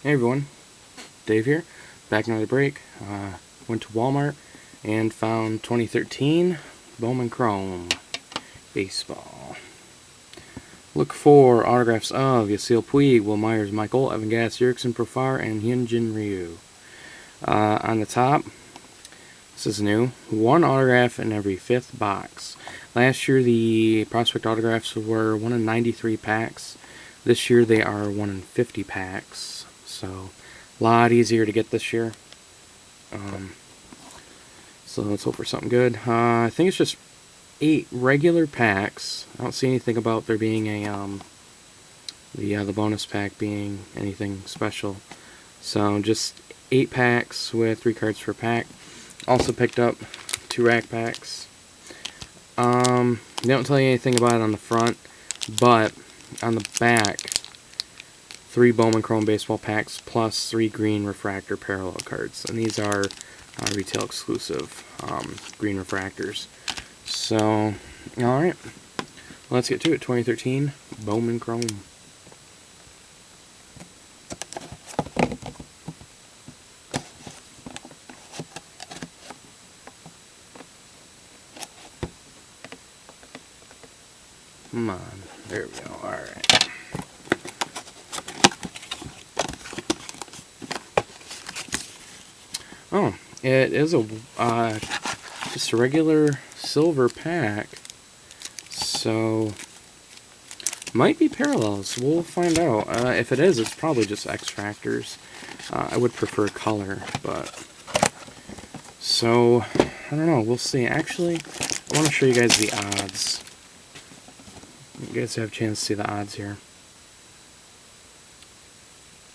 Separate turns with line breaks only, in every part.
Hey everyone, Dave here, back another break. Went to Walmart and found 2013 Bowman Chrome Baseball. Look for autographs of Yasiel Puig, Will Myers, Michael, Evan Gass, Erickson Profar, and Hyunjin Ryu. On the top, this is new, one autograph in every 5th box. Last year the prospect autographs were 1 in 93 packs. This year they are 1 in 50 packs. So, a lot easier to get this year. So let's hope for something good. I think it's just 8 regular packs. I don't see anything about there being a the bonus pack being anything special. So just 8 packs with 3 cards per pack. Also picked up 2 rack packs. They don't tell you anything about it on the front, but on the back, 3 Bowman Chrome baseball packs plus 3 green refractor parallel cards, and these are retail exclusive green refractors. So, alright, let's get to it. 2013 Bowman Chrome. Come on, there we go, alright. Oh, it is a just a regular silver pack, so might be parallels. We'll find out. If it is, it's probably just X-Fractors. I would prefer color, but so I don't know. We'll see. Actually, I want to show you guys the odds. You guys have a chance to see the odds here.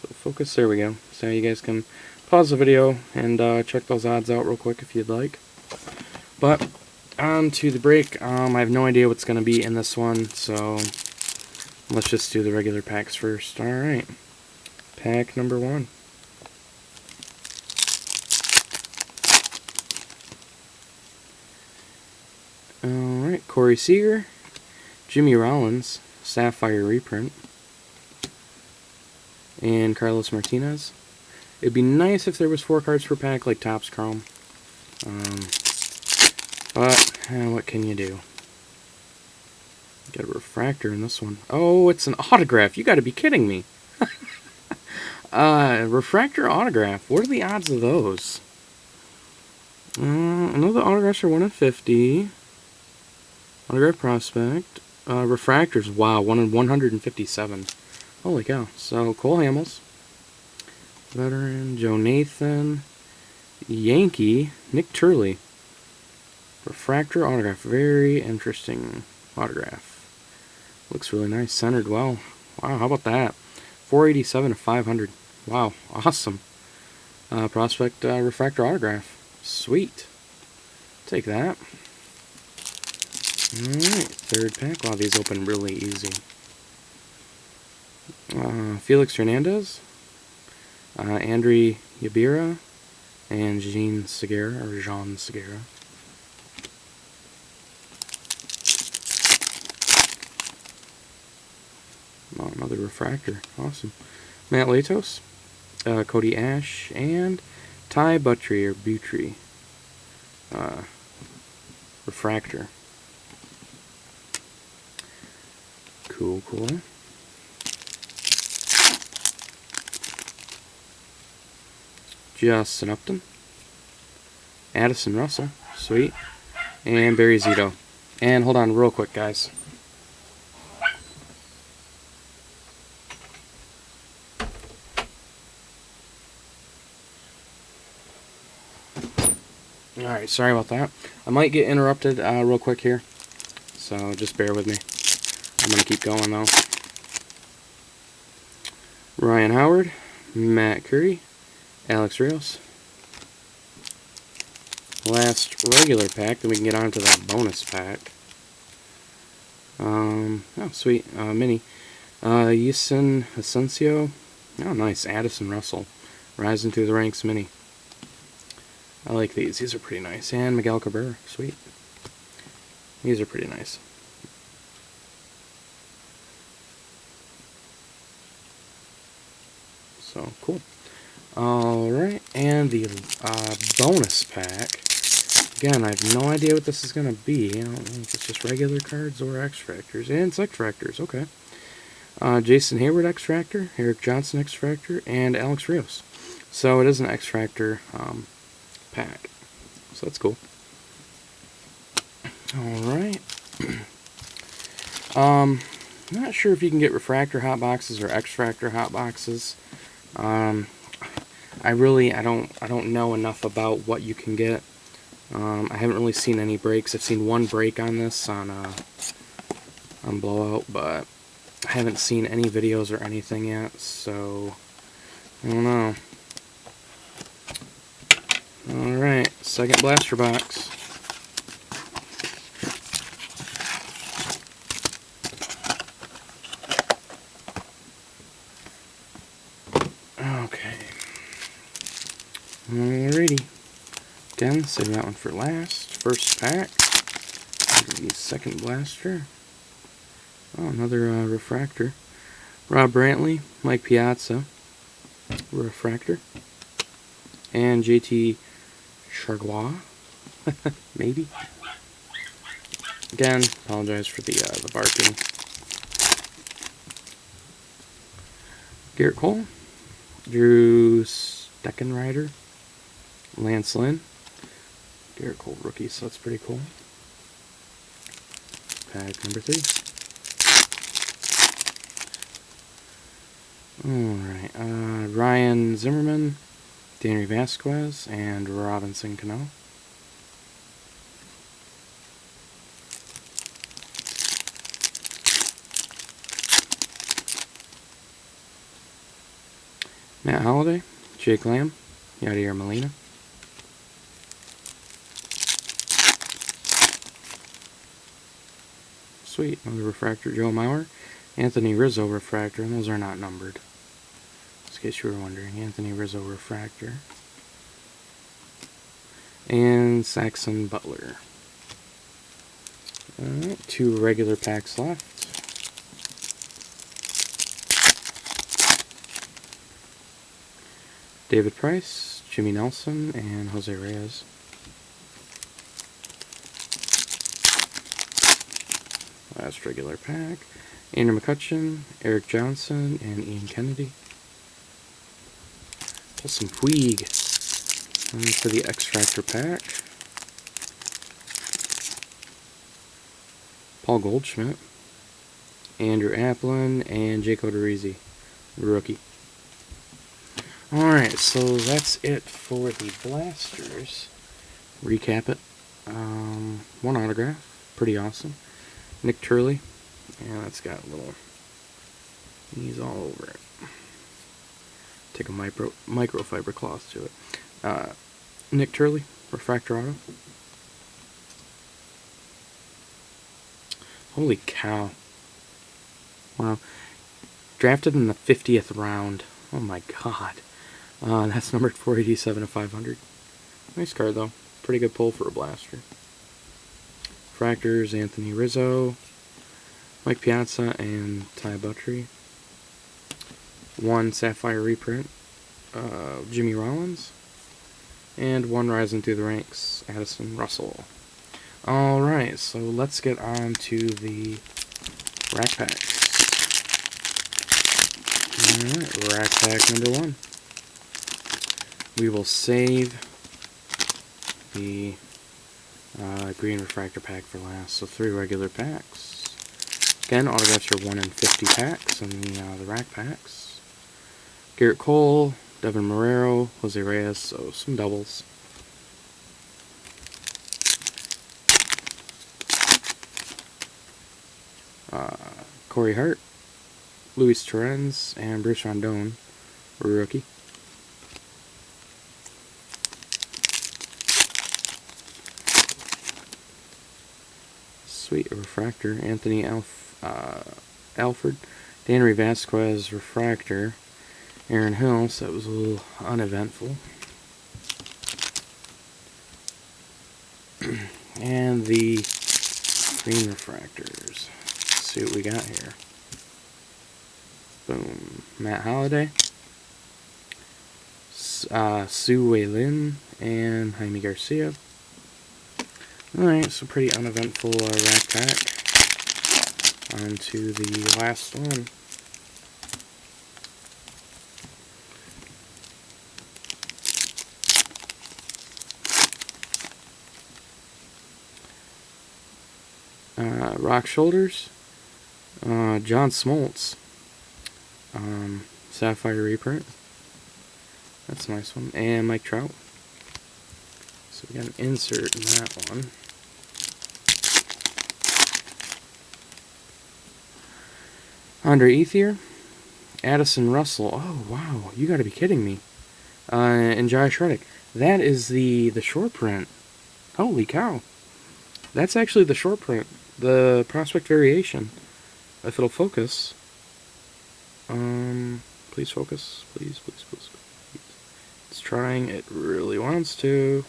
So focus. There we go. So you guys can pause the video and check those odds out real quick if you'd like. But on to the break. I have no idea what's going to be in this one, so let's just do the regular packs first. Alright, pack number 1. Alright, Corey Seager, Jimmy Rollins, Sapphire reprint, and Carlos Martinez. It'd be nice if there was 4 cards per pack like Topps Chrome. But what can you do? Got a refractor in this one. Oh, it's an autograph. You gotta be kidding me. Refractor autograph. What are the odds of those? I know the autographs are 1 in 50. Autograph prospect. Refractors. Wow, 1 in 157. Holy cow. So, Cole Hamels. Veteran, Joe Nathan, Yankee, Nick Turley. Refractor autograph, very interesting autograph. Looks really nice, centered well. Wow, how about that? 487 to 500. Wow, awesome. Prospect refractor autograph. Sweet. Take that. Alright, 3rd pack. Wow, these open really easy. Felix Hernandez. Andri Yabira and Jean Segura. Oh, another refractor. Awesome. Matt Latos, Cody Ash, and Ty Buttrey. Refractor. Cool. Justin Upton, Addison Russell, sweet, and Barry Zito. And hold on real quick, guys. Alright, sorry about that. I might get interrupted real quick here, so just bear with me. I'm going to keep going though. Ryan Howard, Matt Curry, Alex Rios. Last regular pack, then we can get on to that bonus pack. Oh, sweet. Mini. Yison Asensio. Oh, nice. Addison Russell. Rising through the ranks mini. I like these. These are pretty nice. And Miguel Cabrera. Sweet. These are pretty nice. So, cool. Alright, and the bonus pack. Again, I have no idea what this is going to be. I don't know if it's just regular cards or X-Fractors. And it's X-Fractors, okay. Jason Hayward X-Fractor, Eric Johnson X-Fractor, and Alex Rios. So it is an X-Fractor pack. So that's cool. Alright. Not sure if you can get Refractor hot boxes or X-Fractor hot boxes. I don't know enough about what you can get. I haven't really seen any breaks. I've seen one break on this on Blowout, but I haven't seen any videos or anything yet, so I don't know. Alright, second blaster box. Okay. Alrighty. Again, save that one for last. First pack. The second blaster. Oh, another Refractor. Rob Brantley, Mike Piazza, Refractor. And JT Chargois, maybe. Again, apologize for the barking. Garrett Cole, Drew Steckenrider, Lance Lynn. Garrett Cole rookie, so that's pretty cool. Pack number 3. Alright, Ryan Zimmerman, Danny Vasquez, and Robinson Cano. Matt Holliday, Jake Lamb, Yadier Molina. Sweet, another Refractor, Joe Mauer. Anthony Rizzo Refractor, and those are not numbered. Just in case you were wondering, Anthony Rizzo Refractor. And Saxon Butler. Alright, 2 regular packs left. David Price, Jimmy Nelson, and Jose Reyes. Last regular pack. Andrew McCutcheon, Eric Johnson, and Ian Kennedy. Pull some Puig for the X-Fractor pack. Paul Goldschmidt, Andrew Applin, and Jake Odorizzi, rookie. Alright, so that's it for the blasters. Recap it. One autograph, pretty awesome. Nick Turley, and that's got little knees all over it. Take a microfiber cloth to it. Nick Turley, Refractor auto. Holy cow. Wow. Drafted in the 50th round. Oh my god. That's numbered 487 of 500. Nice card though. Pretty good pull for a blaster. Refractors, Anthony Rizzo, Mike Piazza, and Ty Buttrey. 1 Sapphire reprint, Jimmy Rollins. And 1 Rising Through the Ranks, Addison Russell. Alright, so let's get on to the rack packs. Alright, rack pack number 1. We will save the green Refractor pack for last. So 3 regular packs. Again, autographs are 1 in 50 packs in the rack packs. Garrett Cole, Devin Marrero, Jose Reyes, so some doubles. Corey Hart, Luis Torrens, and Bruce Rondon, rookie. Sweet Refractor, Anthony Alford, Danny Vasquez Refractor, Aaron Hill, so that was a little uneventful. And the green Refractors. Let's see what we got here. Boom. Matt Holliday, Sue Wei Lin, and Jaime Garcia. Alright, so pretty uneventful rack pack. On to the last one. Rock Shoulders, John Smoltz, Sapphire reprint. That's a nice one. And Mike Trout. So we got an insert in that one. Andre Ethier, Addison Russell. Oh wow, you got to be kidding me. And Josh Reddick. That is the short print. Holy cow! That's actually the short print. The prospect variation. If it'll focus. Please focus. Please, please, please, please. It's trying. It really wants to.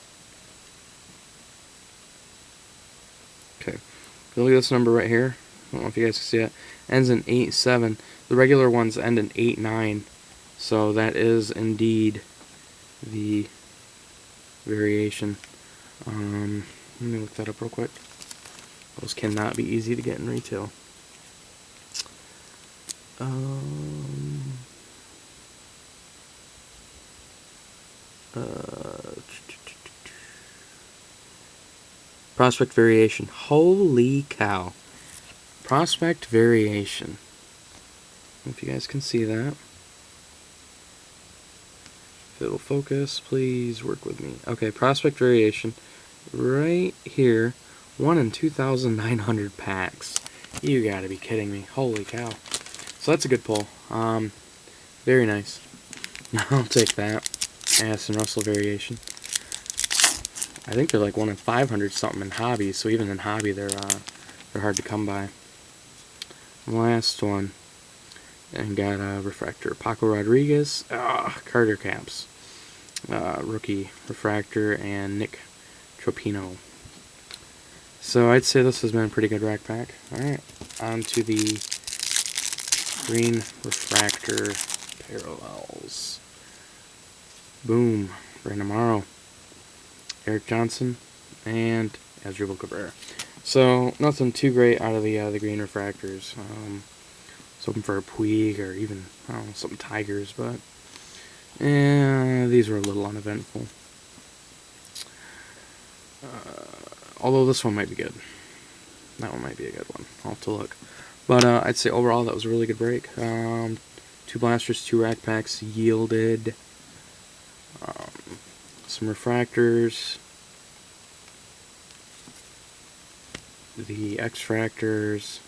Okay. Look at this number right here. I don't know if you guys can see it. Ends in 8-7. The regular ones end in 8-9. So that is indeed the variation. Let me look that up real quick. Those cannot be easy to get in retail. Prospect variation. Holy cow. Prospect variation. If you guys can see that. If it'll focus, please work with me. Okay, prospect variation. Right here. 1 in 2,900 packs. You gotta be kidding me. Holy cow. So that's a good pull. Very nice. I'll take that. Addison Russell variation. I think they're like 1 in 500 something in hobby, so even in hobby they're hard to come by. Last one. And got a refractor. Paco Rodriguez, Carter Caps. Rookie refractor, and Nick Tropino. So I'd say this has been a pretty good rack pack. Alright, on to the green refractor parallels. Boom. Brandon Morrow, Eric Johnson, and Asdrubal Cabrera. So nothing too great out of the green refractors. Was hoping for a Puig or even, I don't know, some Tigers, but these were a little uneventful. Although this one might be good. That one might be a good one. I'll have to look. But I'd say overall that was a really good break. 2 blasters, 2 rack packs yielded some refractors, the X-fractors,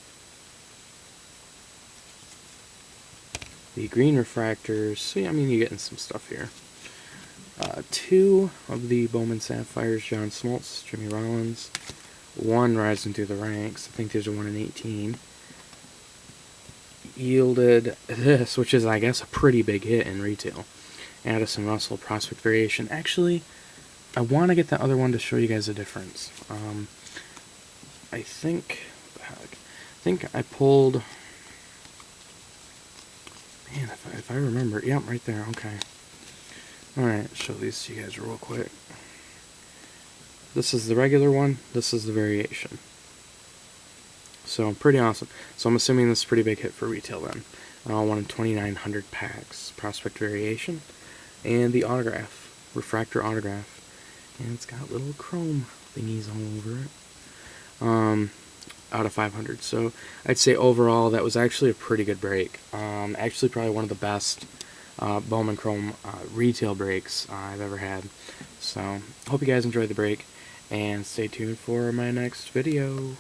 the green refractors. So yeah, I mean, you're getting some stuff here. 2 of the Bowman Sapphires, John Smoltz, Jimmy Rollins. 1 rising through the ranks. I think these are 1 in 18. Yielded this, which is, I guess, a pretty big hit in retail. Addison Russell, prospect variation. Actually, I want to get that other one to show you guys the difference. I think I pulled. Man, if I remember, yeah, right there. Okay. All right, show these to you guys real quick. This is the regular one. This is the variation. So pretty awesome. So I'm assuming this is a pretty big hit for retail then. 1 in 2,900 packs. Prospect variation. And the autograph. Refractor autograph. And it's got little chrome thingies all over it. Out of 500. So I'd say overall that was actually a pretty good break. Actually probably one of the best Bowman Chrome retail breaks I've ever had. So hope you guys enjoyed the break. And stay tuned for my next video.